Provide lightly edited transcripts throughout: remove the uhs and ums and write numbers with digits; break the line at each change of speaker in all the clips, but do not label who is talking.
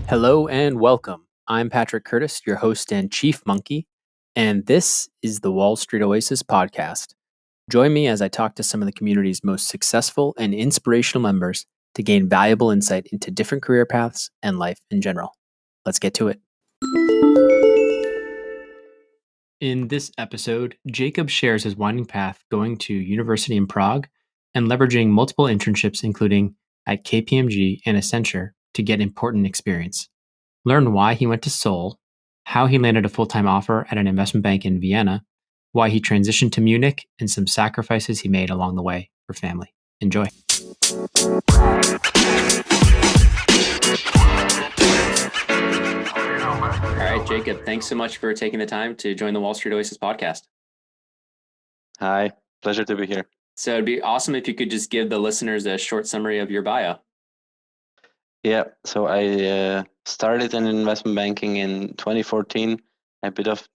Hello and welcome. I'm Patrick Curtis, your host and chief monkey, and this is the Wall Street Oasis podcast. Join me as I talk to some of the community's most successful and inspirational members to gain valuable insight into different career paths and life in general. Let's get to it. In this episode, Jakub shares his winding path going to university in Prague and leveraging multiple internships, including at KPMG and Accenture, to get important experience. Learn why he went to Seoul, how he landed a full-time offer at an investment bank in Vienna, why he transitioned to Munich, and some sacrifices he made along the way for family. Enjoy. All right, Jakub, thanks so much for taking the time to join the Wall Street Oasis podcast.
Hi, pleasure to be here.
So it'd be awesome if you could just give the listeners a short summary of your bio.
Yeah, so I started in investment banking in 2014.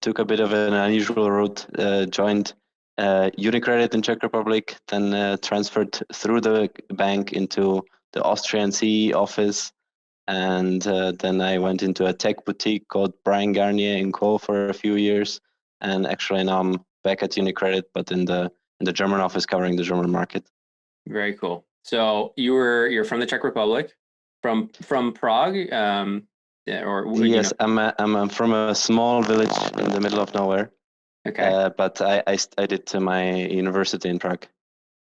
Took a bit of an unusual route, joined UniCredit in Czech Republic, then transferred through the bank into the Austrian CE office, and then I went into a tech boutique called Brian Garnier in Co for a few years, and actually now I'm back at UniCredit, but in the German office covering the German market.
Very cool. So you're from the Czech Republic. From Prague,
yes, I'm from a small village in the middle of nowhere.
Okay,
but I did my university in Prague.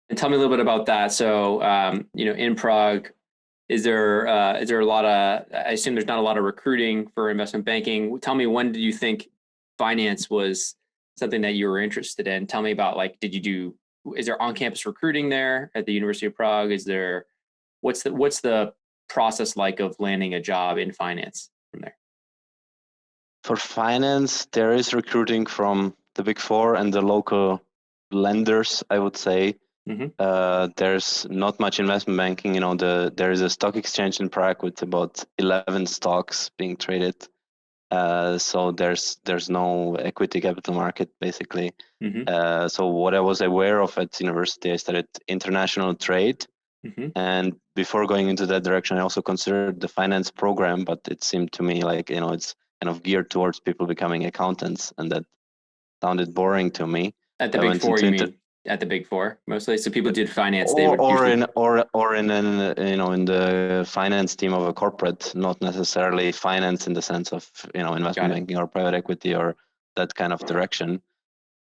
And tell me a little bit about that. So, in Prague, is there a lot of? I assume there's not a lot of recruiting for investment banking. Tell me, when did you think finance was something that you were interested in? Tell me about is there on-campus recruiting there at the University of Prague? What's the process like of landing a job in finance from there?
For finance, there is recruiting from the Big Four and the local lenders, I would say.
Mm-hmm.
There's not much investment banking. There is a stock exchange in Prague with about 11 stocks being traded. So there's no equity capital market, basically.
Mm-hmm.
So what I was aware of at university, I studied international trade.
Mm-hmm.
And before going into that direction, I also considered the finance program, but it seemed to me like, it's kind of geared towards people becoming accountants, and that sounded boring to me.
At the Big Four, you mean? At the Big Four, mostly. So people did finance. They would
in the finance team of a corporate, not necessarily finance in the sense of investment banking or private equity or that kind of direction.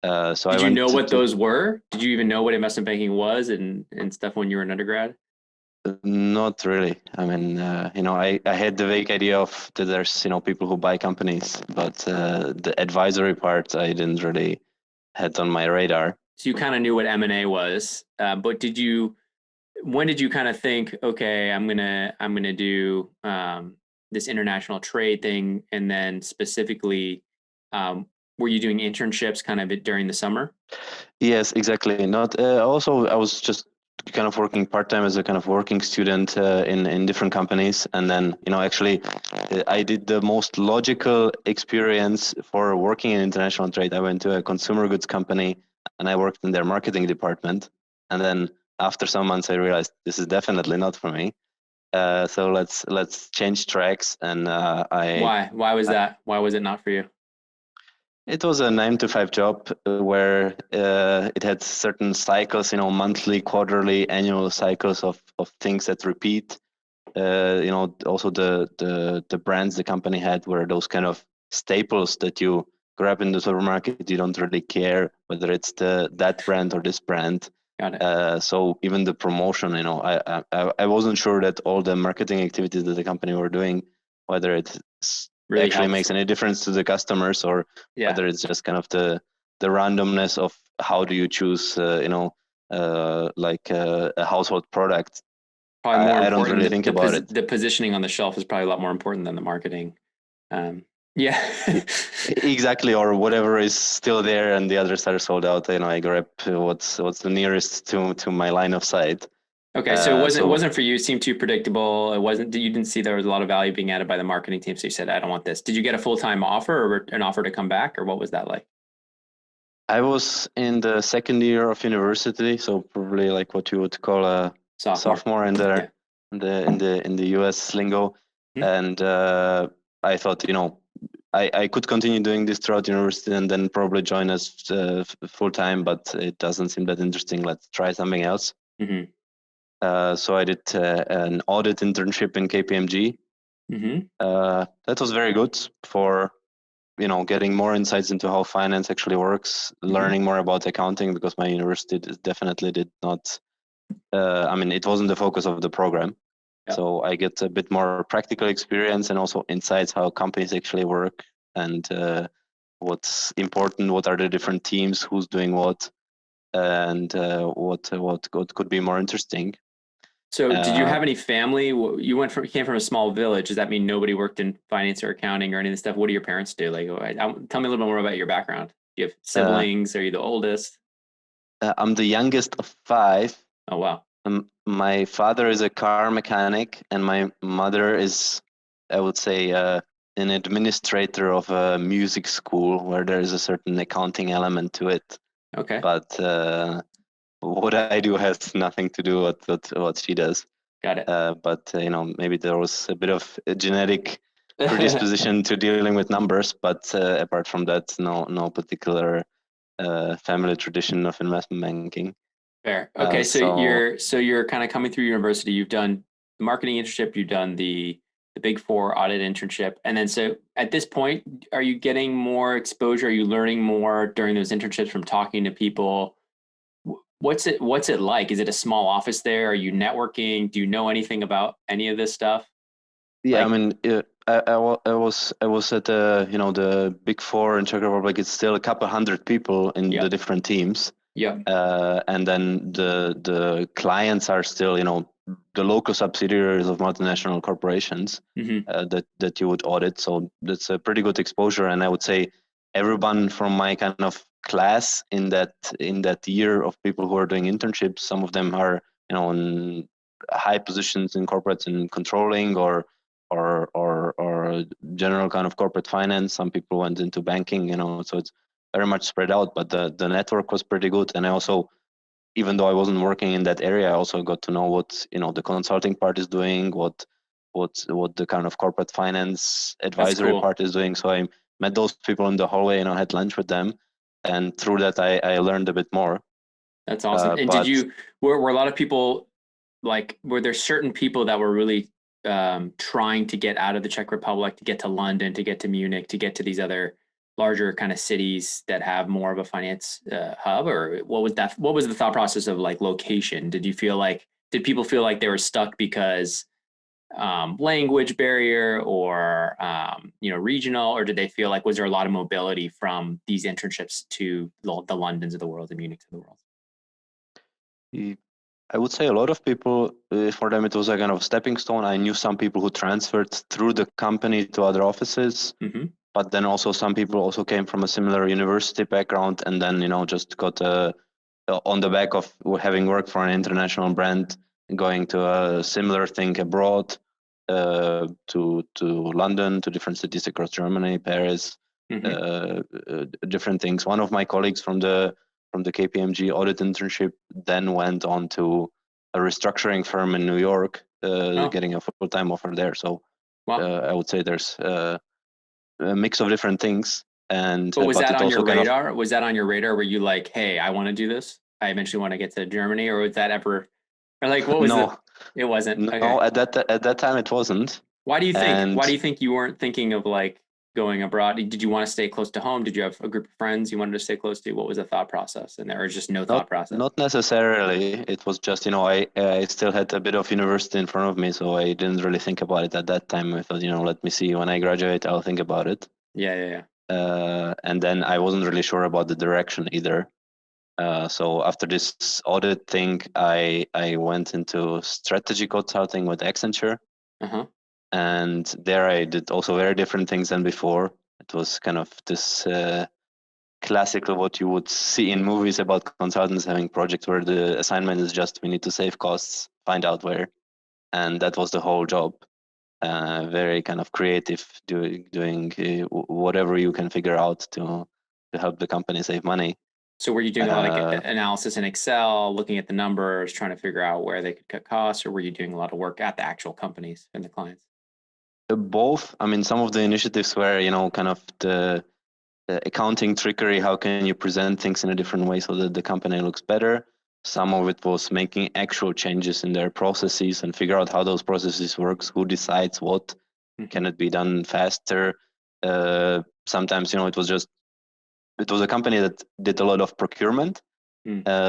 So
did you know what those were? Did you even know what investment banking was and stuff when you were an undergrad?
Not really. I mean, I had the vague idea of that there's people who buy companies, but the advisory part I didn't really had on my radar.
So you kind of knew what M&A was, but when did you kind of think, okay, I'm gonna do this international trade thing, and then specifically, were you doing internships kind of during the summer?
Yes, exactly. Not also, I was just kind of working part-time as a kind of working student in different companies, and then actually I did the most logical experience for working in international trade. I went to a consumer goods company and I worked in their marketing department, and then after some months I realized this is definitely not for me. So let's change tracks. And
why was that? Why was it not for you?
It was a 9-to-5 job where it had certain cycles, monthly, quarterly, annual cycles of things that repeat. Also the brands the company had were those kind of staples that you grab in the supermarket. You don't really care whether it's that brand or this brand.
Got it.
So even the promotion, I wasn't sure that all the marketing activities that the company were doing, whether it really actually makes any difference to the customers, or whether it's just kind of the randomness of how do you choose, like a household product.
Probably more important.
I don't really think about it.
The positioning on the shelf is probably a lot more important than the marketing. Yeah,
exactly. Or whatever is still there and the others are sold out. I grab what's the nearest to my line of sight.
Okay, so it wasn't for you. It seemed too predictable. It wasn't. You didn't see there was a lot of value being added by the marketing team. So you said, "I don't want this." Did you get a full-time offer or an offer to come back, or what was that like?
I was in the second year of university, so probably like what you would call a sophomore in
Yeah.
in the US lingo.
Hmm.
And I thought, I could continue doing this throughout university and then probably join us full time, but it doesn't seem that interesting. Let's try something else.
Hmm.
So I did an audit internship in KPMG.
Hmm.
That was very good for getting more insights into how finance actually works,
Hmm.
learning more about accounting, because my university definitely did not. It wasn't the focus of the program.
Yeah.
So I get a bit more practical experience and also insights how companies actually work and what's important, what are the different teams, who's doing what, and what could be more interesting.
So did you
Uh,
have any family? You came from a small village. Does that mean nobody worked in finance or accounting or any of this stuff? What do your parents do? Like, tell me a little bit more about your background. Do you have
uh,
siblings? Are you the oldest?
I'm the youngest of five.
Oh, wow.
My father is a car mechanic, and my mother is, I would say, an administrator of a music school where there is a certain accounting element to it.
Okay.
But what I do has nothing to do with what she does.
Got it.
But maybe there was a bit of a genetic predisposition to dealing with numbers. But apart from that, no particular family tradition of investment banking.
Fair. Okay, so
So
you're kind of coming through university. You've done the marketing internship, you've done the Big Four audit internship, and then so at this point, are you getting more exposure? Are you learning more during those internships from talking to people? What's it like? Is it a small office there? Are you networking? Do you know anything about any of this stuff?
yeah,
Like,
I was at the Big Four in Czech Republic. It's still a couple hundred people in the
yep,
different teams,
yep,
and then the clients are still the local subsidiaries of multinational corporations
hmm,
that you would audit. So that's a pretty good exposure, and I would say everyone from my kind of class in that year of people who are doing internships, some of them are in high positions in corporates in controlling or general kind of corporate finance. Some people went into banking, so it's very much spread out. But the network was pretty good, and I also, even though I wasn't working in that area, I also got to know what the consulting part is doing, what the kind of corporate finance
that's
advisory
cool.
part is doing. So I met those people in the hallway, had lunch with them, and through that I learned a bit more.
That's awesome. And did
But
you were a lot of people like were there certain people that were really trying to get out of the Czech Republic, to get to London, to get to Munich, to get to these other larger kind of cities that have more of a finance hub, or what was that? What was the thought process of like location? Did people feel like they were stuck because language barrier or regional, or did they feel like was there a lot of mobility from these internships to the Londons of the world, the Munichs of the world?
I would say a lot of people, for them, it was a kind of stepping stone. I knew some people who transferred through the company to other offices,
Mm-hmm.
but then also some people also came from a similar university background and then, just got on the back of having worked for an international brand, going to a similar thing abroad, to London, to different cities across Germany, Paris,
Mm-hmm.
different things. One of my colleagues from the KPMG audit internship then went on to a restructuring firm in New York,
Oh,
getting a full-time offer there. So
wow.
I would say there's a mix of different things, and
But was
but
that
it
on your
also kind of
radar? Was that on your radar? Were you like, hey, I want to do this? I eventually want to get to Germany, or was that ever, or like, what was it?
no,
It wasn't.
no,
Okay.
at that time it wasn't.
Why do you think? Why do
And
you think you weren't thinking of like going abroad? Did you want to stay close to home? Did you have a group of friends you wanted to stay close to? What was the thought process? And there was just no thought process.
not necessarily. It was just, I still had a bit of university in front of me, so I didn't really think about it at that time. I thought, let me see, when I graduate, I'll think about it.
Yeah, yeah, yeah.
And then I wasn't really sure about the direction either. So after this audit thing, I went into strategy consulting with Accenture,
Uh-huh.
and there I did also very different things than before. It was kind of this classical what you would see in movies about consultants having projects where the assignment is just we need to save costs, find out where, and that was the whole job. Very kind of creative, doing whatever you can figure out to help the company save money.
So were you doing a lot of analysis in Excel, looking at the numbers, trying to figure out where they could cut costs, or were you doing a lot of work at the actual companies and the clients?
Both. I mean, some of the initiatives were, kind of the accounting trickery. How can you present things in a different way so that the company looks better? Some of it was making actual changes in their processes and figure out how those processes works, who decides what, can it be done faster? Sometimes, it was a company that did a lot of procurement.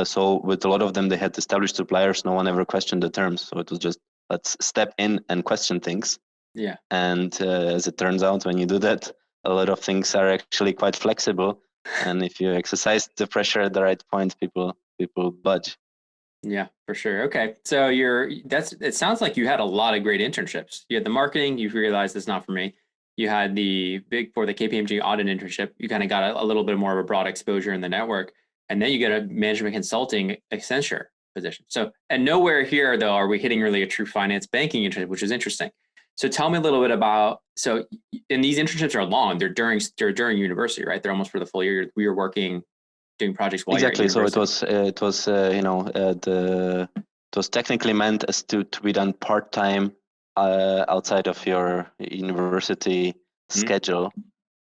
So with a lot of them, they had established suppliers. No one ever questioned the terms. So it was just, let's step in and question things.
Yeah.
And as it turns out, when you do that, a lot of things are actually quite flexible. And if you exercise the pressure at the right point, people budge.
Yeah, for sure. Okay. So it sounds like you had a lot of great internships. You had the marketing, you realized it's not for me. You had the Big Four, the KPMG audit internship. You kind of got a little bit more of a broad exposure in the network. And then you get a management consulting Accenture position. So, and nowhere here though, are we hitting really a true finance banking internship, which is interesting. So tell me a little bit about, and these internships are long, they're during university, right? They're almost for the full year. We were working, doing projects while
exactly.
You're at
university. So it was it was technically meant as to be done part-time outside of your university schedule.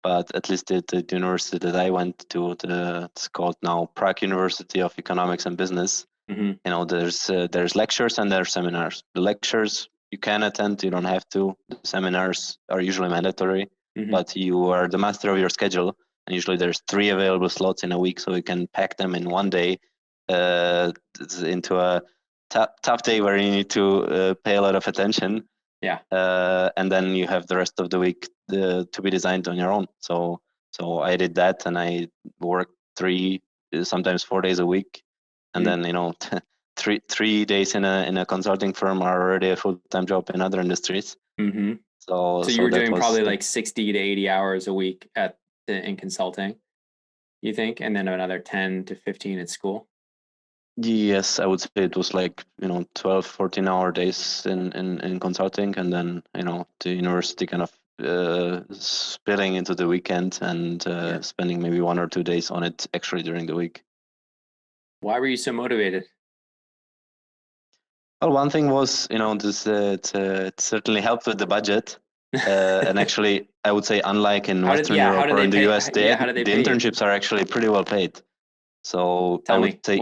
But at least the university that I went to, it's called now Prague University of Economics and Business. There's lectures and there's seminars. The lectures you can attend, you don't have to. The seminars are usually mandatory, but you are the master of your schedule. And usually there's 3 available slots in a week, so you can pack them in one day into a tough day where you need to pay a lot of attention.
Yeah.
And then you have the rest of the week to be designed on your own. So I did that, and I worked 3, sometimes 4 days a week, and then 3 days in a consulting firm are already a full-time job in other industries. So
you were doing probably like 60 to 80 hours a week in consulting, you think, and then another 10 to 15 at school.
Yes, I would say it was like 12, 14-hour days in consulting, and then the university kind of spilling into the weekend and spending maybe 1 or 2 days on it actually during the week.
Why were you so motivated?
Well, one thing was it certainly helped with the budget, and actually I would say unlike in Western Europe or in the US, the internships are actually pretty well paid. So I would say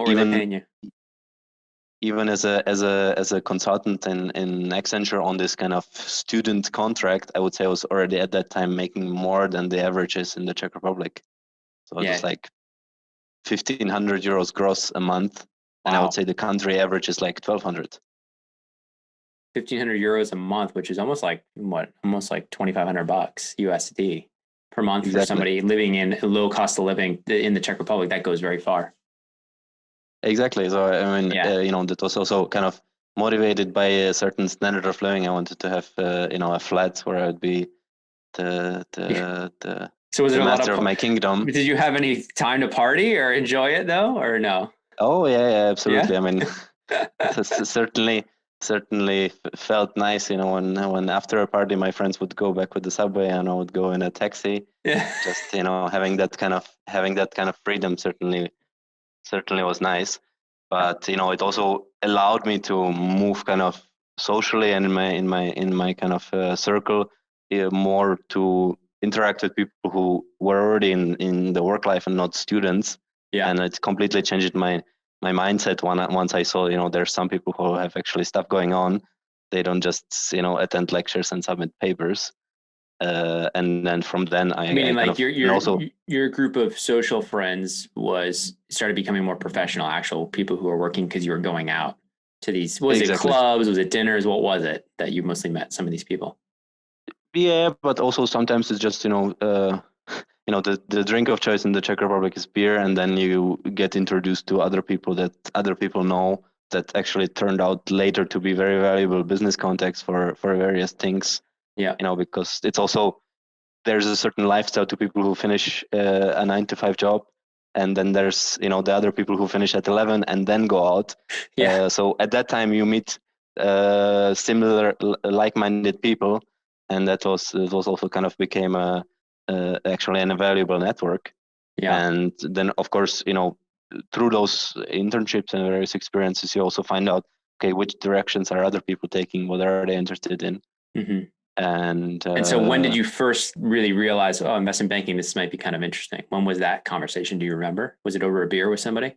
even as a consultant in Accenture on this kind of student contract, I would say I was already at that time making more than the averages in the Czech Republic. So it was like 1,500 euros gross a month, and I would say the country average is like 1,200.
1,500 euros a month, which is almost like $2,500 USD per month for somebody living in a low cost of living in the Czech Republic. That goes very far.
Exactly. So I mean, that was also kind of motivated by a certain standard of living. I wanted to have a flat where I would be the
so was there
master of my kingdom.
Did you have any time to party or enjoy it though, or no?
Oh yeah, absolutely. Yeah? I mean, certainly felt nice, when after a party my friends would go back with the subway and I would go in a taxi.
Yeah.
Just having that kind of freedom certainly was nice. But it also allowed me to move kind of socially and in my kind of circle more to interact with people who were already in the work life and not students.
Yeah.
And it completely changed my mindset once I saw there's some people who have actually stuff going on. They don't just attend lectures and submit papers. And then from then
your group of social friends started becoming more professional, actual people who are working because you were going out to these, was it clubs, was it dinners, what was it that you mostly met some of these people?
Yeah, but also sometimes it's just the drink of choice in the Czech Republic is beer, and then you get introduced to other people that other people know that actually turned out later to be very valuable business contacts for various things.
Yeah,
because it's also, there's a certain lifestyle to people who finish a 9-to-5 job, and then there's the other people who finish at 11 and then go out.
Yeah.
So at that time you meet similar like-minded people, and that was also kind of became actually an invaluable network.
Yeah.
And then of course through those internships and various experiences, you also find out, okay, which directions are other people taking? What are they interested in?
Mm-hmm.
And
so when did you first really realize, oh, investment banking, this might be kind of interesting? When was that conversation? Do you remember? Was it over a beer with somebody?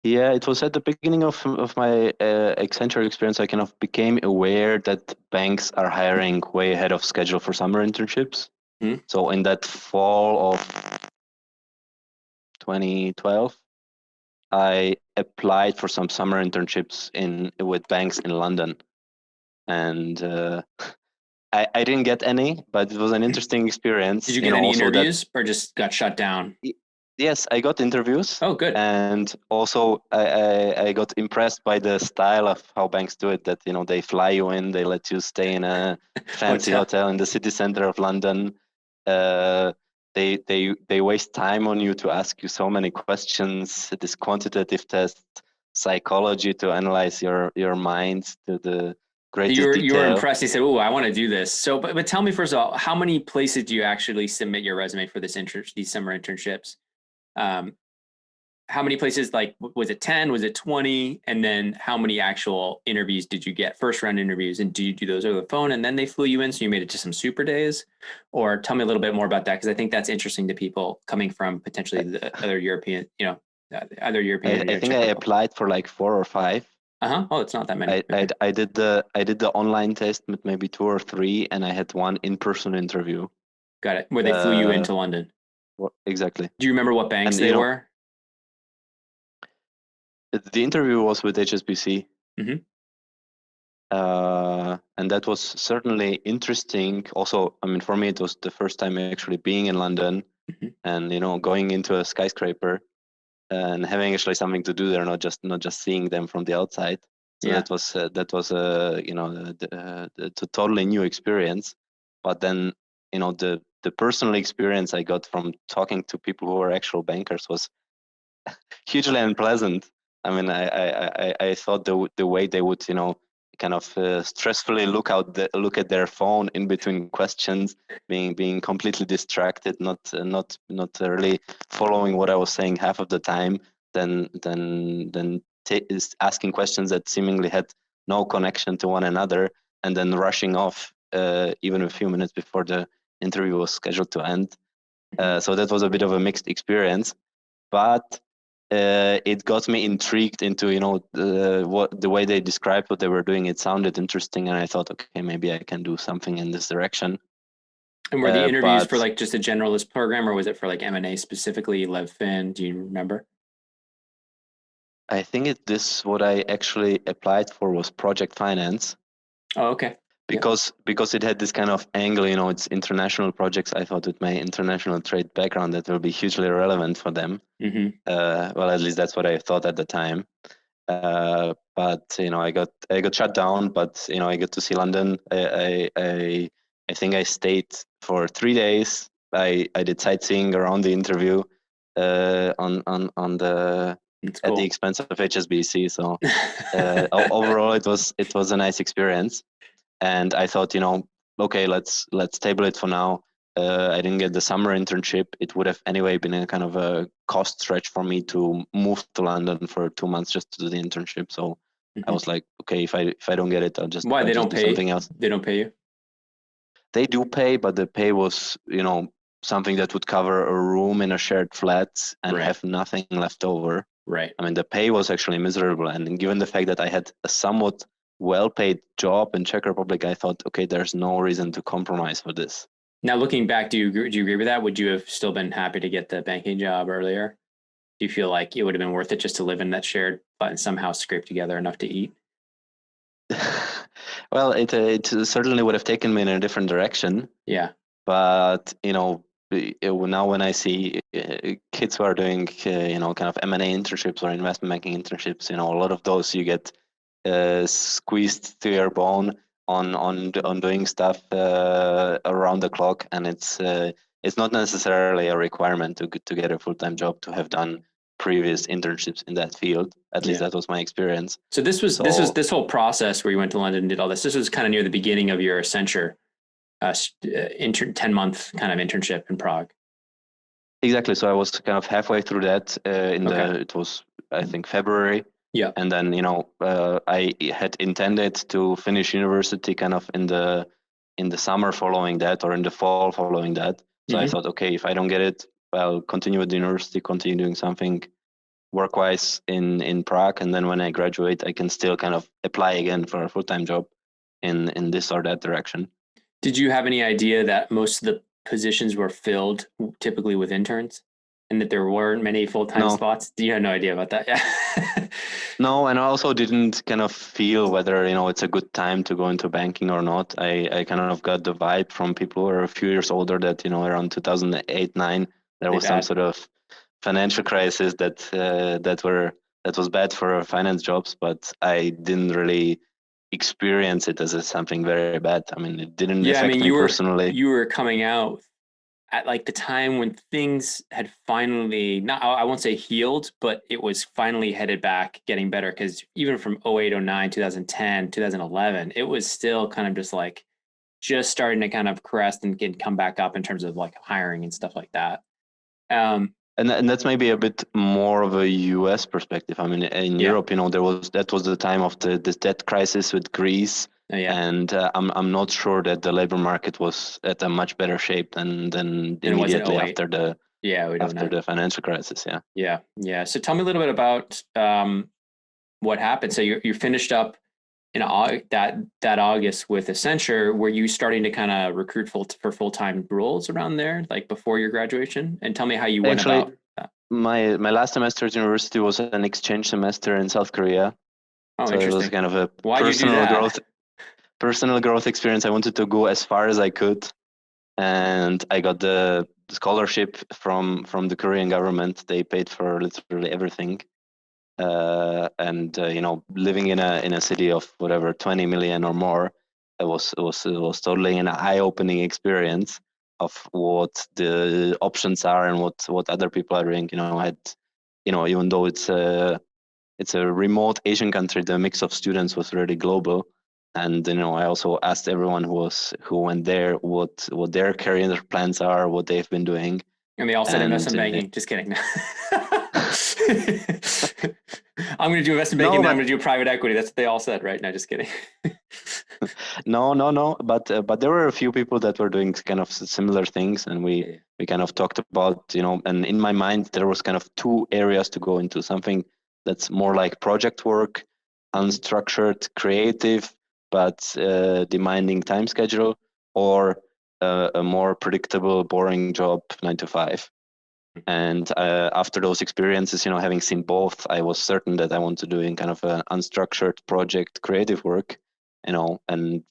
Yeah, it was at the beginning of my Accenture experience. I kind of became aware that banks are hiring way ahead of schedule for summer internships.
Mm-hmm.
So in that fall of 2012, I applied for some summer internships with banks in London, and I didn't get any, but it was an interesting experience.
Did you get any interviews or just got shut down?
Yes, I got interviews.
Oh, good.
And also I got impressed by the style of how banks do it, that, they fly you in, they let you stay in a fancy hotel in the city center of London. They waste time on you to ask you so many questions, this quantitative test, psychology to analyze your mind to the greatest detail.
You were impressed. You said, "Oh, I want to do this." So, but tell me first of all, how many places do you actually submit your resume for these summer internships? How many places? Like, was it 10? Was it 20? And then how many actual interviews did you get? First round interviews, and do you do those over the phone? And then they flew you in, so you made it to some super days? Or tell me a little bit more about that, because I think that's interesting to people coming from potentially the other European, other European.
I think I applied for like 4 or 5.
Oh, it's not that many.
I did the online test with maybe 2 or 3, and I had one in-person interview.
Got it. Where they flew you into London.
Exactly.
Do you remember what banks they were?
The interview was with HSBC.
Mm-hmm.
And that was certainly interesting. Also, I mean, for me, it was the first time actually being in London,
mm-hmm.
and going into a skyscraper and having actually something to do there, not just seeing them from the outside. So that was a totally new experience. But then the personal experience I got from talking to people who were actual bankers was hugely unpleasant. I mean, I thought the way they would kind of stressfully look at their phone in between questions, being completely distracted, not really following what I was saying half of the time, then is asking questions that seemingly had no connection to one another, and then rushing off even a few minutes before the interview was scheduled to end. So that was a bit of a mixed experience, but it got me intrigued into the way they described what they were doing. It sounded interesting, and I thought, okay, maybe I can do something in this direction.
And were the interviews for like just a generalist program, or was it for like M&A specifically, LevFin? Do you remember?
I think what I actually applied for was project finance.
Oh, okay.
Because it had this kind of angle, it's international projects. I thought with my international trade background that will be hugely relevant for them.
Mm-hmm.
Well, at least that's what I thought at the time. But I got shut down. But I got to see London. I think I stayed for 3 days. I did sightseeing around the interview on the at the expense of HSBC. So overall, it was a nice experience. And I thought, okay, let's table it for now. I didn't get the summer internship. It would have anyway been a kind of a cost stretch for me to move to London for 2 months just to do the internship. So I was like, okay, if I don't get it, I'll just
Why they don't pay
something else.
They don't pay you?
They do pay, but the pay was something that would cover a room in a shared flat and have nothing left over.
Right.
I mean, the pay was actually miserable, and given the fact that I had a somewhat well-paid job in Czech Republic, I thought, okay, there's no reason to compromise for this.
Now, looking back, do you agree with that? Would you have still been happy to get the banking job earlier? Do you feel like it would have been worth it just to live in that shared flat and somehow scrape together enough to eat?
Well, it certainly would have taken me in a different direction.
Yeah.
But now when I see kids who are doing kind of M&A internships or investment banking internships, a lot of those you get squeezed to your bone on doing stuff around the clock, and it's not necessarily a requirement to get a full-time job to have done previous internships in that field. At least that was my experience.
So this whole process where you went to London and did all this. This was kind of near the beginning of your Accenture 10-month kind of internship in Prague.
Exactly. So I was kind of halfway through that it was, I think, February.
Yeah.
And then, I had intended to finish university kind of in the summer following that, or in the fall following that. So I thought, okay, if I don't get it, I'll continue with the university, continue doing something work-wise in Prague. And then when I graduate, I can still kind of apply again for a full-time job in this or that direction.
Did you have any idea that most of the positions were filled typically with interns, and that there weren't many full-time spots? You had no idea about that? Yeah.
No, and I also didn't kind of feel whether, it's a good time to go into banking or not. I kind of got the vibe from people who are a few years older that, around 2008, 9, there was some sort of financial crisis that was bad for finance jobs, but I didn't really experience it as something very bad. I mean, it didn't affect me personally.
You were coming out at like the time when things had finally, not, I won't say healed, but it was finally headed back, getting better. Because even from 08, 09, 2010, 2011, it was still kind of just starting to kind of crest and come back up in terms of like hiring and stuff like that.
And that's maybe a bit more of a U.S. perspective. I mean, in Europe, that was the time of this debt crisis with Greece. And I'm not sure that the labor market was at a much better shape than immediately after the financial crisis.
Yeah. So tell me a little bit about what happened. So you finished up in that August with Accenture. Were you starting to kind of recruit for full-time roles around there, like before your graduation? And tell me how you went about that.
My last semester at university was an exchange semester in South Korea.
Oh,
so
interesting.
It was kind of a
personal
growth experience. I wanted to go as far as I could, and I got the scholarship from the Korean government. They paid for literally everything. And living in a city of whatever 20 million or more, it was totally an eye-opening experience of what the options are and what other people are doing. Even though it's a remote Asian country, the mix of students was really global. And I also asked everyone who went there what their career plans are, what they've been doing.
And they all said investment banking. Just kidding. I'm going to do investment banking, then I'm going to do private equity. That's what they all said, right? No, just kidding.
No. But there were a few people that were doing kind of similar things, and we kind of talked about, and in my mind there was kind of two areas to go into: something that's more like project work, unstructured, creative, but demanding time schedule, or a more predictable, boring job, 9 to 5. And after those experiences, having seen both, I was certain that I want to do in kind of an unstructured project, creative work, and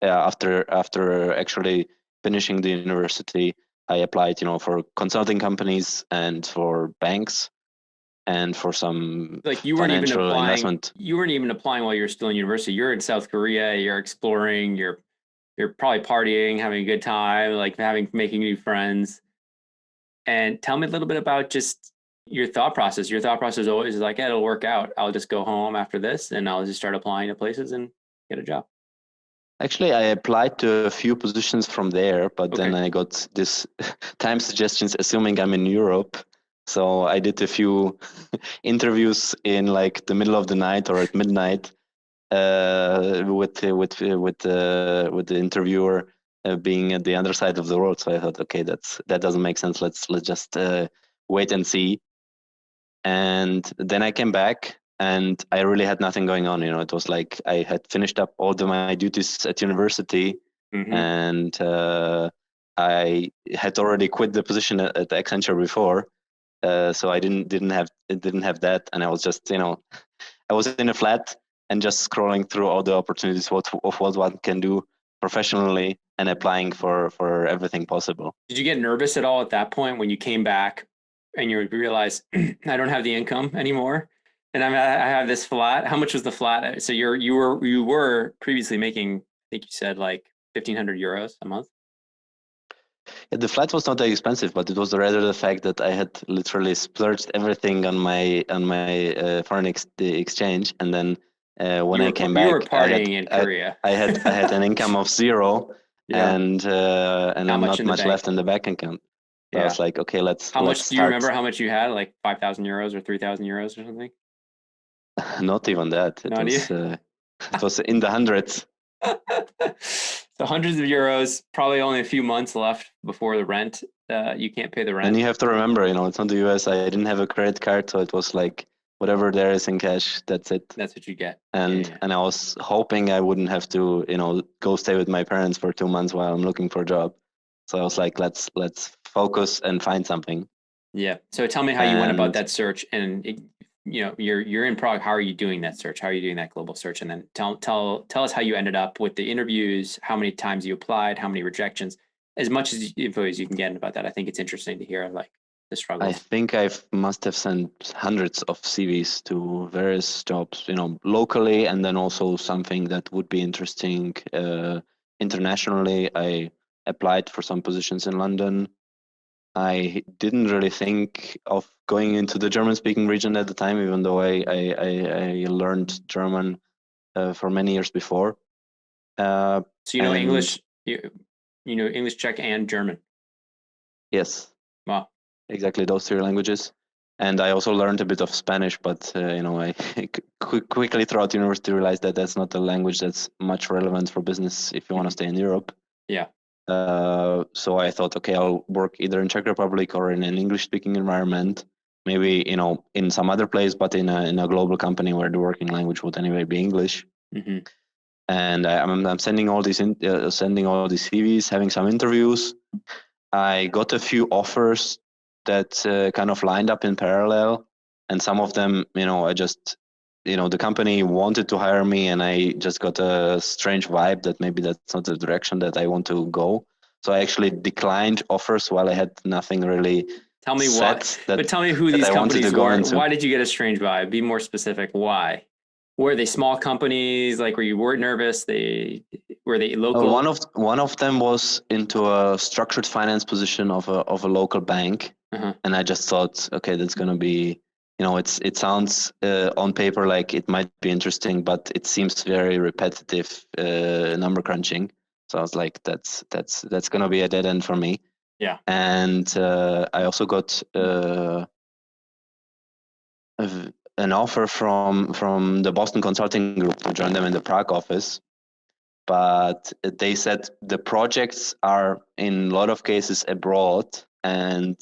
after actually finishing the university, I applied, for consulting companies and for banks and for some financial investment.
You weren't even applying while you were still in university. You're in South Korea, you're exploring, you're probably partying, having a good time, making new friends. And tell me a little bit about just your thought process. Your thought process always is like, it'll work out. I'll just go home after this and I'll just start applying to places and get a job.
Actually, I applied to a few positions from there, but then I got this time suggestions assuming I'm in Europe. So I did a few interviews in like the middle of the night or at midnight with the interviewer being at the other side of the world. So I thought, okay, that doesn't make sense. Let's just wait and see. And then I came back, and I really had nothing going on. It was like I had finished up all my duties at university, and I had already quit the position at Accenture before, so I didn't have that, and I was just I was in a flat and just scrolling through all the opportunities of what one can do professionally and applying for everything possible.
Did you get nervous at all at that point when you came back and you realized I don't have the income anymore, and I have this flat? How much was the flat? So you were previously making, I think you said like 1,500 euros a month.
Yeah, the flat was not that expensive, but it was rather the fact that I had literally splurged everything on my foreign exchange, and then when I came back,
you were partying in Korea.
I had an income of 0, and not much left in the bank account. So I was like, okay, let's
How much
start.
do you remember how much you had? Like 5,000 euros or 3,000 euros or something?
Not even that. It was in the hundreds.
So hundreds of euros, probably only a few months left before the rent. You can't pay the rent.
And you have to remember, it's not the US. I didn't have a credit card, so it was like whatever there is in cash, that's it.
That's what you get.
And I was hoping I wouldn't have to, go stay with my parents for 2 months while I'm looking for a job. So I was like, let's focus and find something.
Yeah. So tell me how you went about that search, and you're in Prague. How are you doing that search? How are you doing that global search? And then tell us how you ended up with the interviews, how many times you applied, how many rejections, as much info as you can get about that. I think it's interesting to hear like the struggles.
I think I must have sent hundreds of CVs to various jobs, locally, and then also something that would be interesting internationally. I applied for some positions in London. I didn't really think of going into the German-speaking region at the time, even though I learned German for many years before.
So English, English, Czech, and German.
Yes.
Wow.
Exactly, those 3 languages. And I also learned a bit of Spanish, but I quickly throughout university realized that that's not a language that's much relevant for business if you want to stay in Europe.
Yeah.
So I thought, okay, I'll work either in Czech Republic or in an English-speaking environment, maybe in some other place, but in a global company where the working language would anyway be English.
Mm-hmm.
And I'm sending all these CVs, having some interviews. I got a few offers that kind of lined up in parallel, and some of them, I just, the company wanted to hire me, and I just got a strange vibe that maybe that's not the direction that I want to go. So I actually declined offers while I had nothing really.
Tell me why. But tell me who these companies were. Why did you get a strange vibe? Be more specific. Why? Were they small companies? Like, were you nervous? Were they local?
One of them was into a structured finance position of a local bank, and I just thought, okay, that's gonna be, it sounds on paper like it might be interesting, but it seems very repetitive, number crunching. So I was like, that's gonna be a dead end for me.
Yeah.
And I also got an offer from the Boston Consulting Group to join them in the Prague office. But they said the projects are in a lot of cases abroad, and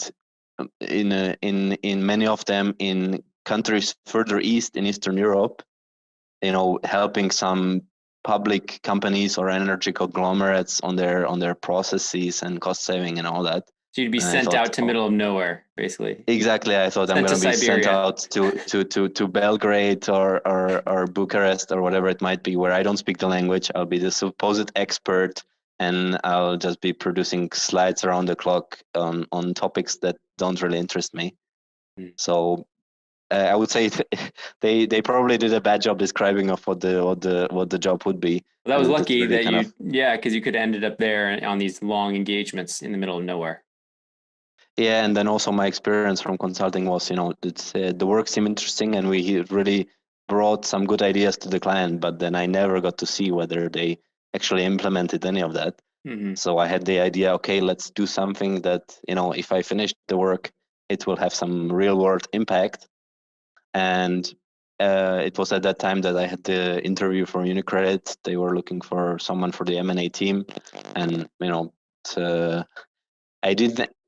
in many of them in countries further east in Eastern Europe, helping some public companies or energy conglomerates on their processes and cost saving and all that.
So you'd be sent out to middle of nowhere, basically.
Exactly. I thought I'm going to be sent out to Belgrade or Bucharest or whatever it might be, where I don't speak the language. I'll be the supposed expert, and I'll just be producing slides around the clock on topics that don't really interest me. So I would say they probably did a bad job describing of what the job would be.
Well, that was lucky that because you could have ended up there on these long engagements in the middle of nowhere.
Yeah, and then also my experience from consulting was, the work seemed interesting, and we really brought some good ideas to the client, but then I never got to see whether they actually implemented any of that. Mm-hmm. So I had the idea, okay, let's do something that, if I finish the work, it will have some real world impact. And it was at that time that I had the interview for UniCredit. They were looking for someone for the M&A team, and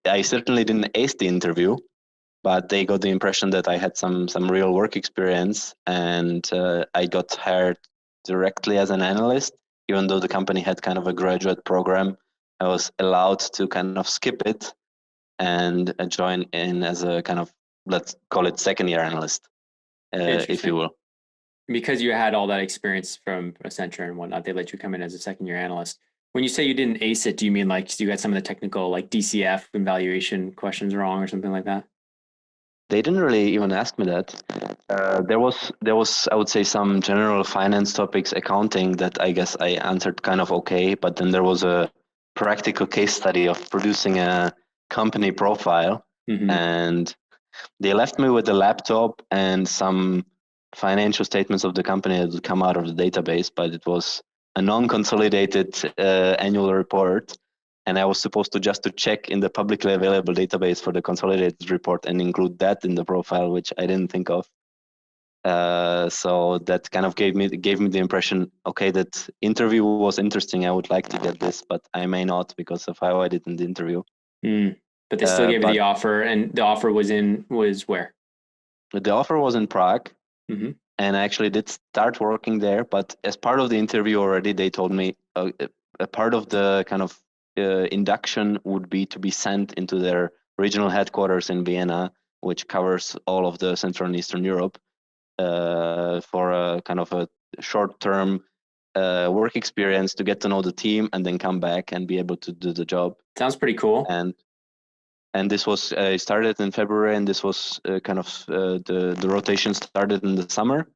I certainly didn't ace the interview, but they got the impression that I had some real work experience, and I got hired directly as an analyst. Even though the company had kind of a graduate program, I was allowed to kind of skip it and join in as a kind of, let's call it, second year analyst, if you will.
Because you had all that experience from Accenture and whatnot, they let you come in as a second year analyst. When you say you didn't ace it, do you mean like you got some of the technical, like DCF and valuation questions wrong or something like that?
They didn't really even ask me that. There was I would say some general finance topics, accounting, that I guess I answered kind of okay, but then there was a practical case study of producing a company profile, and they left me with a laptop and some financial statements of the company that would come out of the database, but it was a non-consolidated annual report, and I was supposed to just to check in the publicly available database for the consolidated report and include that in the profile, which I didn't think of. So that kind of gave me the impression, okay, that interview was interesting. I would like to get this, but I may not because of how I did in the interview.
But they still gave you the offer, and the offer was where?
The offer was in Prague,
mm-hmm.
and I actually did start working there. But as part of the interview already, they told me a part of the kind of induction would be to be sent into their regional headquarters in Vienna, which covers all of the Central and Eastern Europe, for a kind of a short-term work experience to get to know the team and then come back and be able to do the job.
Sounds pretty cool.
And this was started in February, and this was kind of the rotation started in the summer.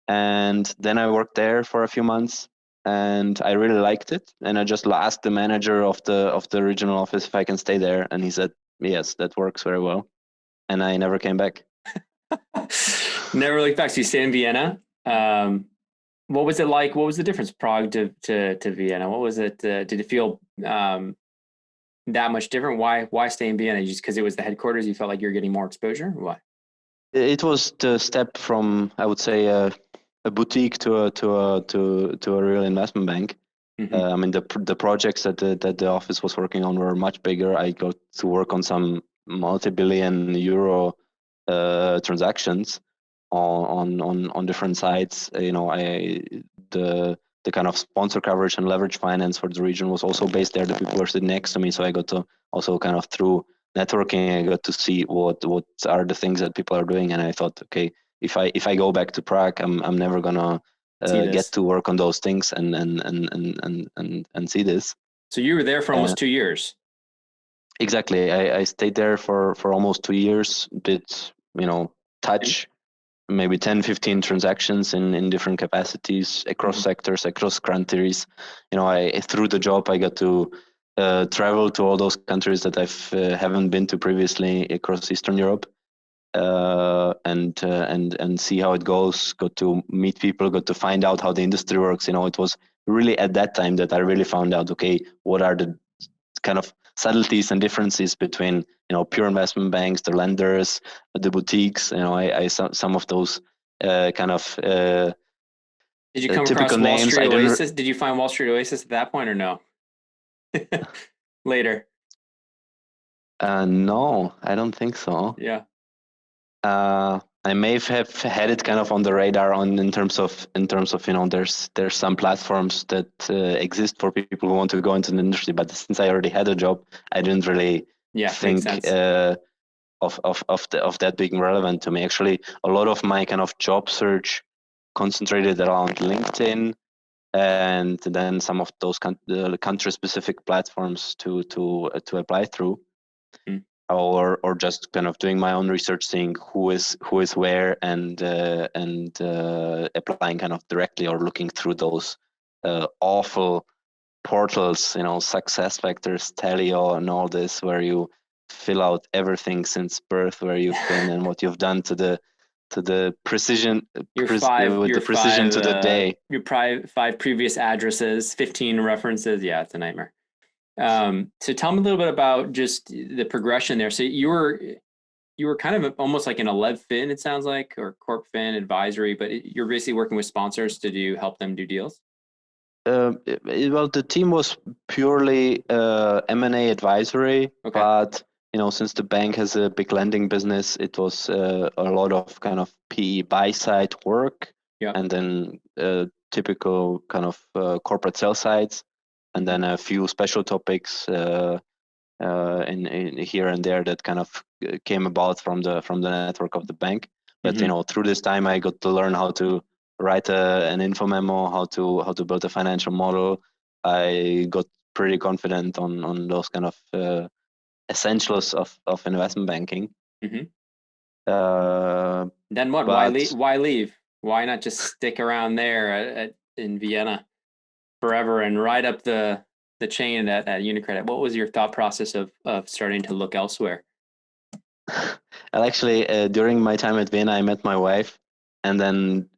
And then I worked there for a few months, and I really liked it. And I just asked the manager of the regional office if I can stay there, and he said yes, that works very well. And I never came back.
Never looked back. So you stayed in Vienna. What was it like? What was the difference, Prague to Vienna? What was it? Did it feel that much different? Why stay in Vienna? Just because it was the headquarters? You felt like you're getting more exposure? Why?
It was the step from, I would say, a boutique to a real investment bank.
Mm-hmm.
I mean, the projects that the office was working on were much bigger. I got to work on some multi-billion euro transactions on different sides. You know, the kind of sponsor coverage and leverage finance for the region was also based there. The people were sitting next to me, so I got to also kind of through networking, I got to see what are the things that people are doing, and I thought, okay, if I go back to Prague, I'm never gonna get to work on those things and see this.
So you were there for almost 2 years.
Exactly. I stayed there for almost 2 years, did, you know, touch maybe 10, 15 transactions in different capacities across sectors, across countries. You know, through the job, I got to travel to all those countries that I haven't been to previously across Eastern Europe, and see how it goes. Got to meet people, got to find out how the industry works. You know, it was really at that time that I really found out, okay, what are the kind of subtleties and differences between, you know, pure investment banks, the lenders, the boutiques. You know, I some of those kind of
did you come across Wall Street Oasis? Did you find Wall Street Oasis at that point or no? Later.
No, I don't think so.
Yeah.
I may have had it kind of on the radar in terms of you know, there's some platforms that exist for people who want to go into the industry, but since I already had a job, I didn't really think of that being relevant to me. Actually, a lot of my kind of job search concentrated around LinkedIn, and then some of those country specific platforms to apply through. Or just kind of doing my own research, seeing who is where, and applying kind of directly, or looking through those awful portals, you know, SuccessFactors, Telio, and all this, where you fill out everything since birth, where you've been and what you've done to the precision, to the day.
Your 5 previous addresses, 15 references. Yeah, it's a nightmare. So tell me a little bit about just the progression there. So you were kind of almost like in a lev fin, it sounds like, or corp fin advisory, but you're basically working with sponsors to help them do deals.
Well, the team was purely M&A advisory, but you know, since the bank has a big lending business, it was a lot of kind of PE buy side work, and then typical kind of corporate sell sides. And then a few special topics in here and there that kind of came about from the network of the bank. But you know, through this time, I got to learn how to write an info memo, how to build a financial model. I got pretty confident on those kind of essentials of investment banking.
Then what? Why leave? Why not just stick around there in Vienna forever and ride up the chain at UniCredit? What was your thought process of starting to look elsewhere?
Well, actually, during my time at Vienna, I met my wife, and then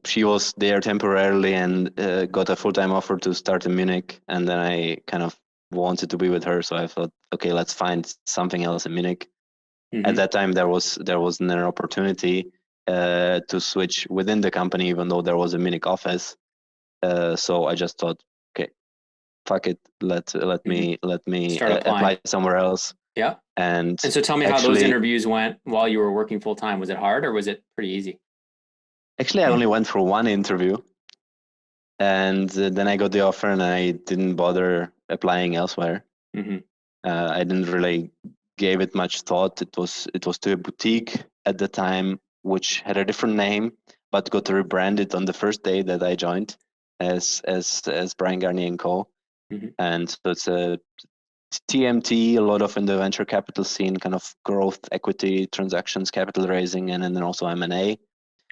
she was there temporarily and got a full-time offer to start in Munich. And then I kind of wanted to be with her. So I thought, okay, let's find something else in Munich.
Mm-hmm.
At that time, there wasn't an opportunity to switch within the company, even though there was a Munich office. So I just thought, okay, fuck it, let me
Start applying.
apply somewhere else.
Yeah.
And
so tell me how those interviews went while you were working full time. Was it hard or was it pretty easy?
Actually, I only went for one interview, and then I got the offer, and I didn't bother applying elsewhere.
Mm-hmm.
I didn't really gave it much thought. It was to a boutique at the time, which had a different name, but got rebranded on the first day that I joined as Brian Garnier and Co.
Mm-hmm.
And so it's a TMT, a lot of in the venture capital scene, kind of growth, equity transactions, capital raising, and then also M&A.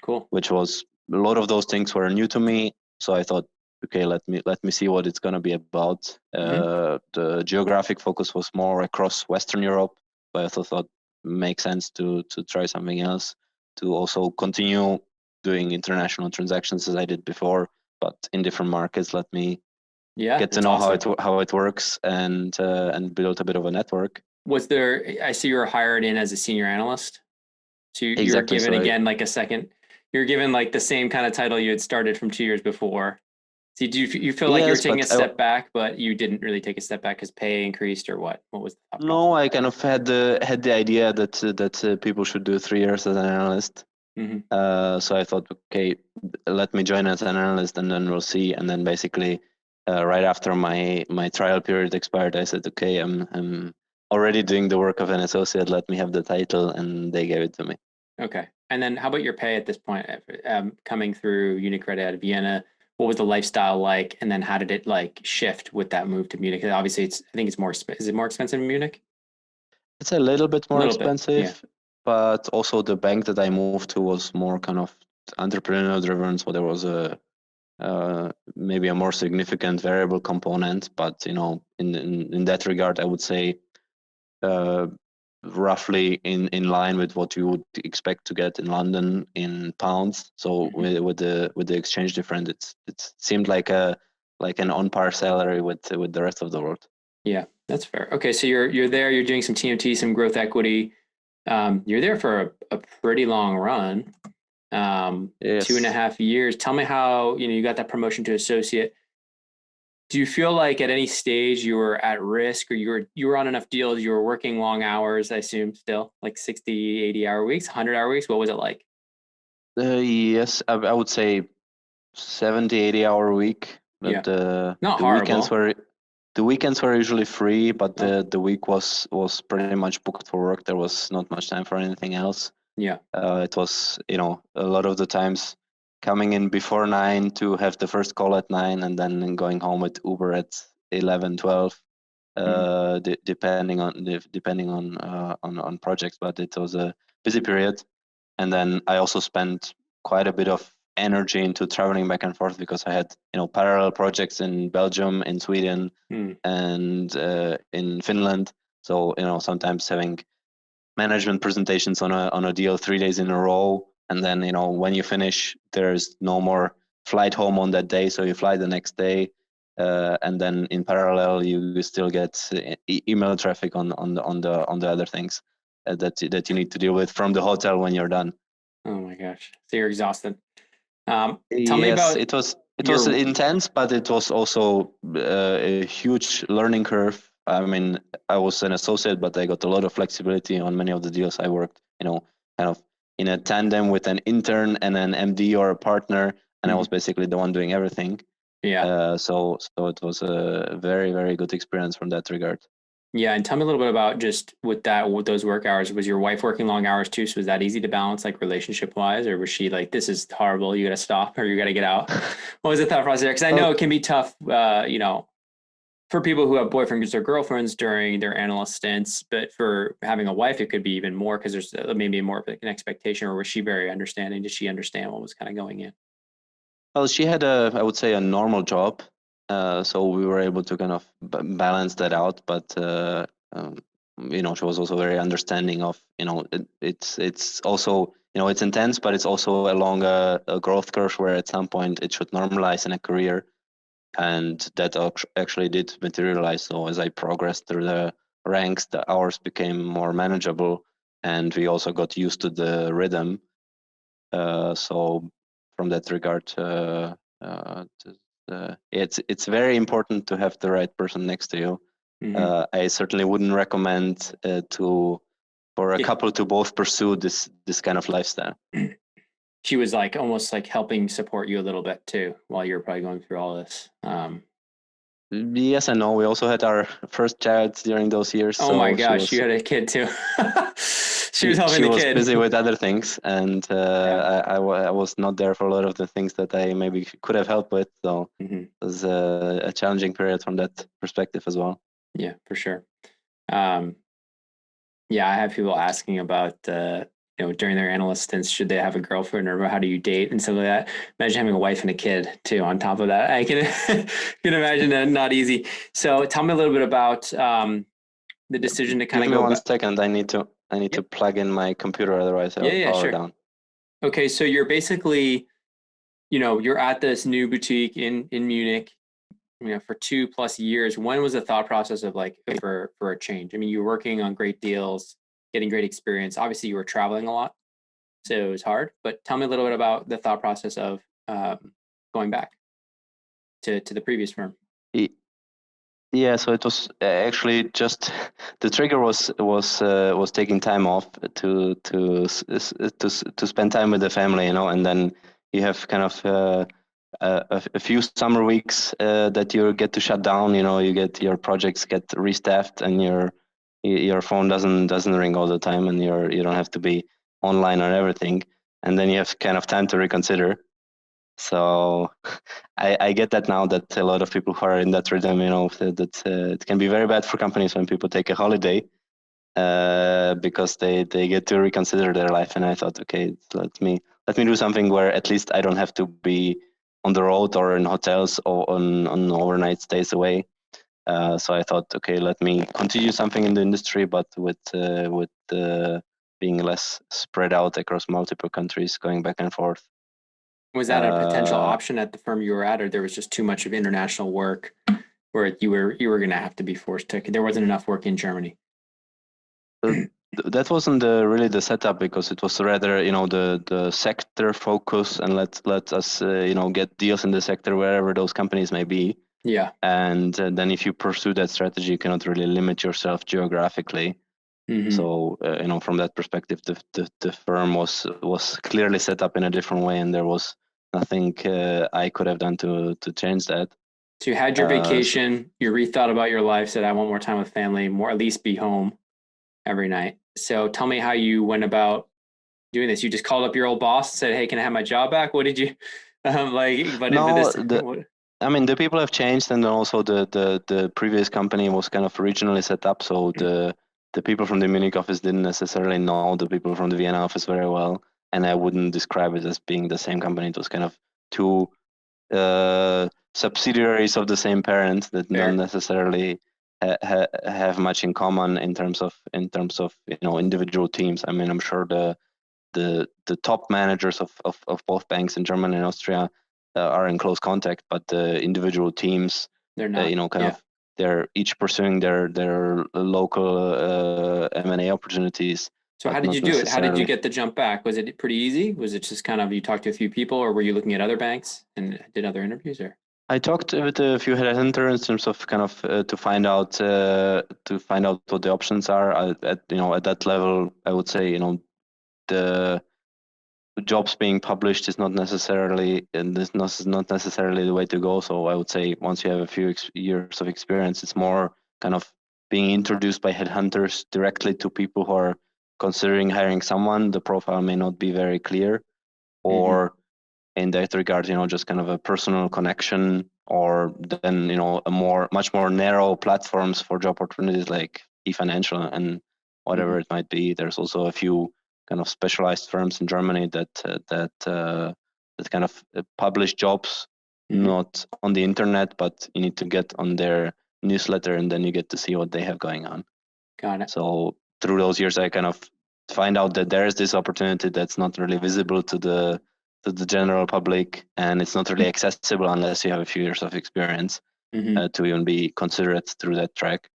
Cool.
Which was a lot of those things were new to me. So I thought, okay, let me see what it's going to be about. The geographic focus was more across Western Europe, but I thought makes sense to try something else, to also continue doing international transactions as I did before, but in different markets. Let me get to know
awesome.
how it works and build a bit of a network.
Was there? I see you were hired in as a senior analyst. So you were
Exactly.
given again like a second. You're given like the same kind of title you had started from 2 years before. So do you feel like you were taking a step back, but you didn't really take a step back because pay increased or what? What was the thought process?
No, I kind of had the idea that people should do 3 years as an analyst.
Mm-hmm.
So I thought, okay, let me join as an analyst, and then we'll see. And then basically, right after my trial period expired, I said, okay, I'm already doing the work of an associate. Let me have the title, and they gave it to me.
Okay. And then how about your pay at this point? Coming through UniCredit out of Vienna, what was the lifestyle like? And then how did it like shift with that move to Munich? Obviously, I think it's more. Is it more expensive in Munich?
It's a little bit more expensive, but also the bank that I moved to was more kind of entrepreneurial driven. So there was a maybe a more significant variable component, but in that regard, I would say roughly in line with what you would expect to get in London in pounds. So with the exchange difference, it seemed like an on par salary with the rest of the world.
Yeah, that's fair. Okay, so you're there. You're doing some TMT, some growth equity. You're there for a pretty long run. Yes. 2.5 years. Tell me how you got that promotion to associate. Do you feel like at any stage you were at risk, or you were on enough deals, you were working long hours, I assume still, like 60, 80-hour weeks, 100-hour weeks? What was it like?
Yes, I would say 70, 80-hour week. But
not
the
horrible.
weekends were usually free, but the week was pretty much booked for work. There was not much time for anything else.
Yeah.
It was, a lot of the times coming in before 9 to have the first call at 9, and then going home with Uber at 11, 12, depending on projects. But it was a busy period. And then I also spent quite a bit of energy into traveling back and forth, because I had parallel projects in Belgium, in Sweden, and in Finland. So sometimes having management presentations on a deal 3 days in a row, and then when you finish, there's no more flight home on that day, so you fly the next day, and then in parallel you still get email traffic on the other things that you need to deal with from the hotel when you're done.
Oh my gosh! So you're exhausted. Tell
me about it was intense, but it was also a huge learning curve. I mean, I was an associate, but I got a lot of flexibility on many of the deals I worked, kind of in a tandem with an intern and an MD or a partner, and I was basically the one doing everything.
Yeah.
So it was a very, very good experience from that regard.
Yeah, and tell me a little bit about just with those work hours. Was your wife working long hours too? So was that easy to balance, like relationship wise, or was she like, "This is horrible. You got to stop, or you got to get out"? What was the thought process there? Because I know it can be tough, for people who have boyfriends or girlfriends during their analyst stints. But for having a wife, it could be even more, because there's maybe more of an expectation. Or was she very understanding? Did she understand what was kind of going in?
Well, she had I would say, a normal job. So we were able to kind of balance that out, but she was also very understanding of it's also it's intense, but it's also along a growth curve where at some point it should normalize in a career. and that actually did materialize. So as I progressed through the ranks, the hours became more manageable, and we also got used to the rhythm. So from that regard, it's very important to have the right person next to you. I certainly wouldn't recommend for a couple to both pursue this kind of lifestyle.
She was like almost like helping support you a little bit too while you're probably going through all this.
Yes and no. We also had our first child during those years.
Oh my gosh, you had a kid too. She was helping the kid.
She was busy with other things, and I was not there for a lot of the things that I maybe could have helped with. So it was a challenging period from that perspective as well.
Yeah, for sure. Yeah, I have people asking about during their analyst stints, should they have a girlfriend or how do you date and stuff like that. Imagine having a wife and a kid too on top of that. I can can imagine that not easy. So tell me a little bit about the decision to kind of go.
Give me 1 second. I need to plug in my computer, otherwise I'll power down.
Okay, so you're basically, you're at this new boutique in Munich, for 2+ years. When was the thought process of like for a change? I mean, you were working on great deals, getting great experience. Obviously, you were traveling a lot, so it was hard. But tell me a little bit about the thought process of going back to the previous firm.
Yeah, so it was actually just the trigger was taking time off to spend time with the family, and then you have kind of a few summer weeks that you get to shut down. You get your projects get restaffed, and your phone doesn't ring all the time, and you don't have to be online on everything, and then you have kind of time to reconsider. So I get that now, that a lot of people who are in that rhythm, that it can be very bad for companies when people take a holiday because they get to reconsider their life. And I thought, okay, let me do something where at least I don't have to be on the road or in hotels or on overnight stays away. So I thought, okay, let me continue something in the industry, but with being less spread out across multiple countries, going back and forth.
Was that a potential option at the firm you were at, or there was just too much of international work where you were going to have to be forced to? There wasn't enough work in Germany.
That wasn't really the setup, because it was rather the sector focus, and let us get deals in the sector wherever those companies may be.
Yeah.
And then if you pursue that strategy, you cannot really limit yourself geographically. So from that perspective, the firm was clearly set up in a different way, and there was nothing I could have done to change that.
So you had your vacation, you rethought about your life, said, I want more time with family, at least be home every night. So tell me how you went about doing this. You just called up your old boss and said, hey, can I have my job back? What did you
I mean, the people have changed, and also the previous company was kind of regionally set up. So the people from the Munich office didn't necessarily know the people from the Vienna office very well. And I wouldn't describe it as being the same company. It was kind of two subsidiaries of the same parent that don't necessarily have much in common in terms of individual teams. I mean, I'm sure the top managers of both banks in Germany and Austria are in close contact, but the individual teams,
they're not.
They're each pursuing their local M&A opportunities.
So how did you do it? How did you get the jump back? Was it pretty easy? Was it just kind of you talked to a few people, or were you looking at other banks and did other interviews? Or
I talked with a few headhunters in terms of kind of to find out what the options are. At that level, I would say the jobs being published is not necessarily the way to go. So I would say once you have a few years of experience, it's more kind of being introduced by headhunters directly to people who are considering hiring someone. The profile may not be very clear, or in that regard, just kind of a personal connection, or then much more narrow platforms for job opportunities like eFinancial and whatever it might be. There's also a few kind of specialized firms in Germany that kind of publish jobs, not on the internet, but you need to get on their newsletter, and then you get to see what they have going on.
Got it.
So through those years, I kind of find out that there is this opportunity that's not really visible to the the general public, and it's not really accessible unless you have a few years of experience to even be considered through that track.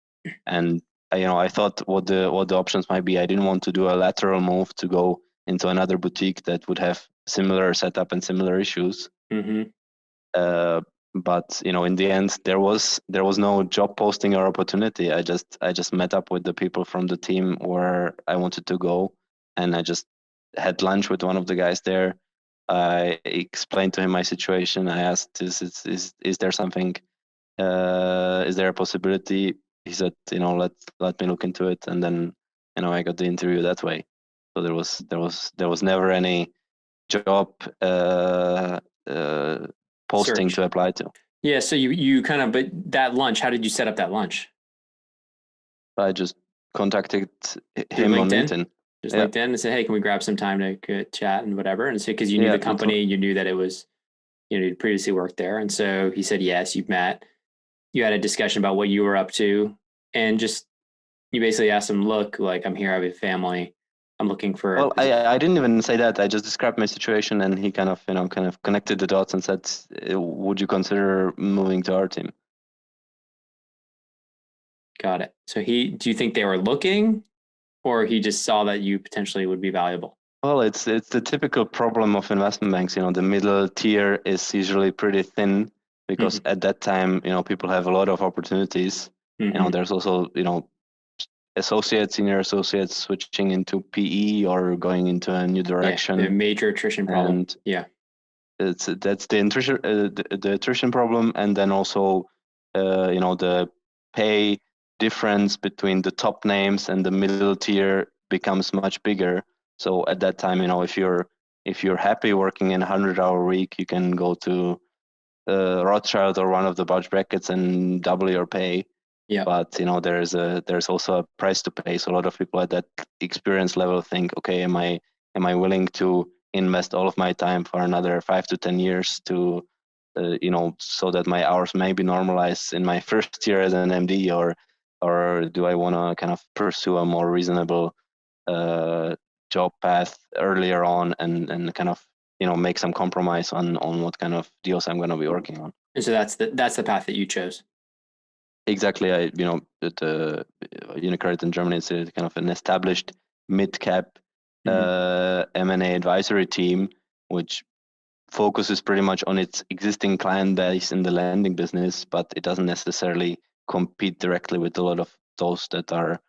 And I thought what the options might be. I didn't want to do a lateral move to go into another boutique that would have similar setup and similar issues. But in the end, there was no job posting or opportunity. I just met up with the people from the team where I wanted to go, and I just had lunch with one of the guys there. I explained to him my situation. I asked, is there something? Is there a possibility? He said, let me look into it, and then I got the interview that way. So there was never any job posting
Search
to apply to.
Yeah, so you kind of, but that lunch, how did you set up that lunch?
I just contacted him on LinkedIn.
Just LinkedIn and said, hey, can we grab some time to chat and whatever? And so because you knew the company, you knew that it was, you'd previously worked there. And so he said, yes, you've met. You had a discussion about what you were up to, and just you basically asked him, look, like, I'm here, I have a family, I'm looking for.
Well, I didn't even say that. I just described my situation, and he kind of connected the dots and said, would you consider moving to our team?
Got it. So do you think they were looking, or he just saw that you potentially would be valuable?
Well, it's the typical problem of investment banks. The middle tier is usually pretty thin because at that time, people have a lot of opportunities. There's also, associates, senior associates switching into PE or going into a new direction.
The major attrition problem.
That's the attrition problem, and then also, the pay difference between the top names and the middle tier becomes much bigger. So at that time, if you're happy working in a 100-hour week, you can go to Rothschild or one of the bulge brackets and double your pay.
Yeah.
But there's also a price to pay. So a lot of people at that experience level think, okay, am I willing to invest all of my time for another 5 to 10 years to so that my hours may be normalized in my first year as an MD, or do I want to kind of pursue a more reasonable job path earlier on and kind of make some compromise on what kind of deals I'm going to be working on.
And so that's the path that you chose.
Exactly. At UniCredit in Germany, it's a kind of an established mid-cap M&A advisory team, which focuses pretty much on its existing client base in the lending business, but it doesn't necessarily compete directly with a lot of those that are,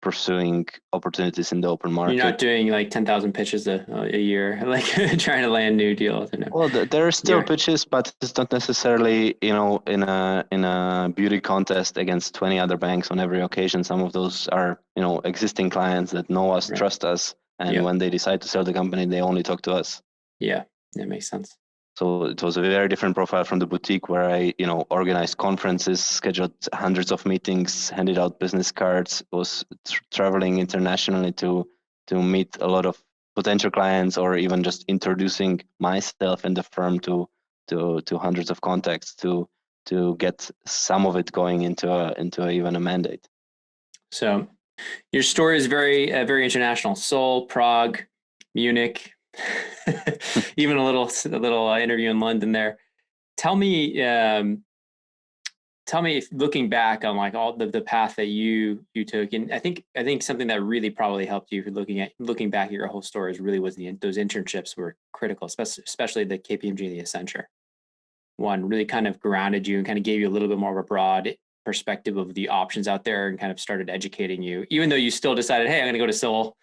pursuing opportunities in the open market.
You're not doing like 10,000 pitches a year, like trying to land new deals.
Well, there are still pitches, but it's not necessarily, in a beauty contest against 20 other banks on every occasion. Some of those are, existing clients that know us, trust us, and when they decide to sell the company, they only talk to us.
Yeah, that makes sense.
So it was a very different profile from the boutique where I, organized conferences, scheduled hundreds of meetings, handed out business cards, was traveling internationally to meet a lot of potential clients, or even just introducing myself and the firm to hundreds of contacts to get some of it going into even a mandate.
So your story is very very international. Seoul, Prague, Munich. Even a little interview in London there. Tell me if looking back on like all the path that you took, and I think something that really probably helped you for looking back at your whole story really was those internships were critical, especially the KPMG and the Accenture one. Really kind of grounded you and kind of gave you a little bit more of a broad perspective of the options out there, and kind of started educating you, even though you still decided, hey, I'm going to go to Seoul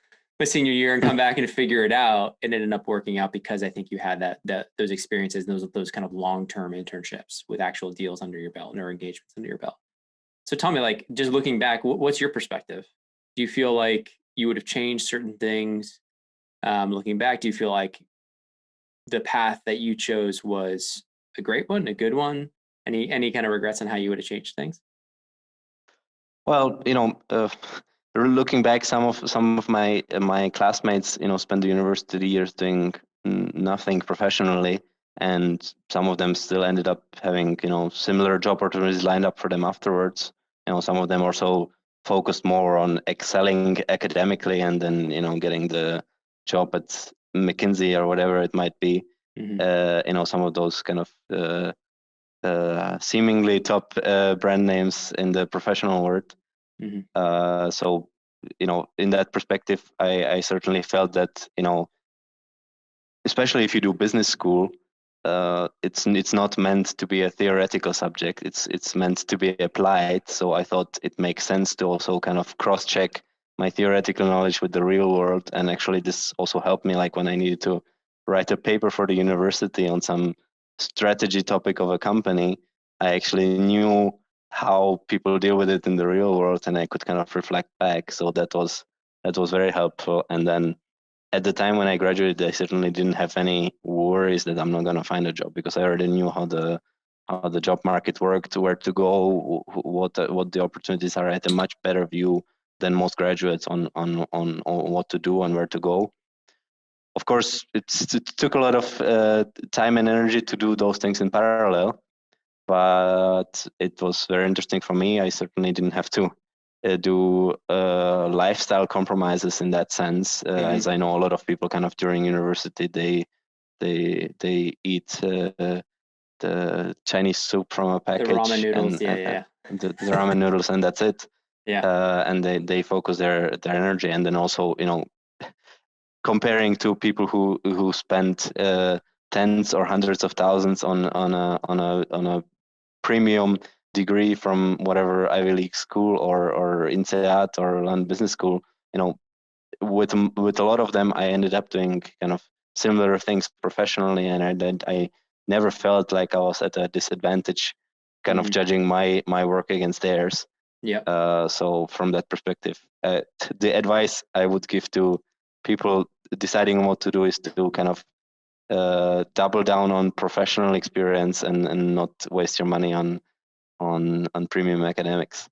my senior year and come back and figure it out. It ended up working out because I think you had those experiences, and those kind of long-term internships with actual deals under your belt or engagements under your belt. So tell me, like, just looking back, what's your perspective? Do you feel like you would have changed certain things looking back? Do you feel like the path that you chose was a great one, a good one? Any kind of regrets on how you would have changed things?
Well, looking back, some of my classmates, spent the university years doing nothing professionally, and some of them still ended up having similar job opportunities lined up for them afterwards. Some of them also focused more on excelling academically and then getting the job at McKinsey or whatever it might be.
Mm-hmm.
Some of those kind of seemingly top brand names in the professional world.
Mm-hmm.
So, in that perspective, I certainly felt that, especially if you do business school, it's not meant to be a theoretical subject. It's meant to be applied. So I thought it makes sense to also kind of cross-check my theoretical knowledge with the real world. And actually, this also helped me, like when I needed to write a paper for the university on some strategy topic of a company, I actually knew how people deal with it in the real world, and I could kind of reflect back. So that was very helpful. And then at the time when I graduated, I certainly didn't have any worries that I'm not going to find a job, because I already knew how the job market worked, where to go, what the opportunities are. I had a much better view than most graduates on what to do and where to go. Of course, it took a lot of time and energy to do those things in parallel, but it was very interesting for me. I certainly didn't have to do lifestyle compromises in that sense, as I know a lot of people kind of during university they eat the Chinese soup from a package,
The ramen noodles,
and the ramen noodles, and that's it. And they focus their energy, and then also comparing to people who spend tens or hundreds of thousands on a premium degree from whatever Ivy League school or INSEAD or London Business School, with a lot of them, I ended up doing kind of similar things professionally, and I never felt like I was at a disadvantage, kind of judging my work against theirs. So from that perspective, the advice I would give to people deciding what to do is to kind of double down on professional experience and not waste your money on premium academics.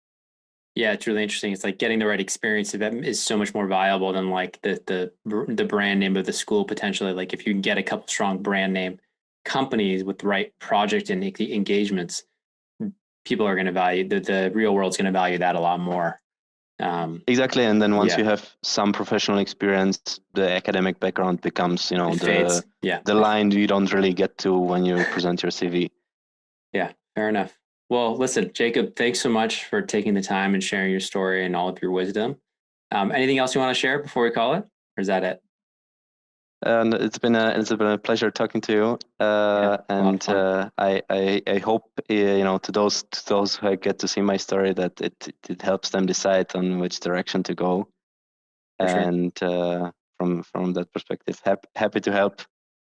Yeah, it's really interesting. It's like getting the right experience is so much more valuable than like the brand name of the school potentially. Like if you can get a couple strong brand name companies with the right project and engagements, people are going to value the real world's going to value that a lot more.
Exactly, and then once you have some professional experience, the academic background becomes, the line you don't really get to when you present your CV.
Yeah, fair enough. Well, listen, Jakub, thanks so much for taking the time and sharing your story and all of your wisdom. Anything else you want to share before we call it, or is that it?
And it's been a pleasure talking to you. And I hope to those who get to see my story that it helps them decide on which direction to go. And from that perspective, happy to help.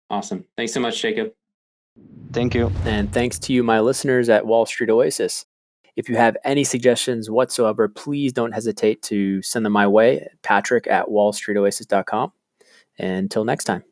Awesome. Thanks so much, Jakub.
Thank you.
And thanks to you, my listeners at Wall Street Oasis. If you have any suggestions whatsoever, please don't hesitate to send them my way, Patrick at wallstreetoasis.com. Until next time.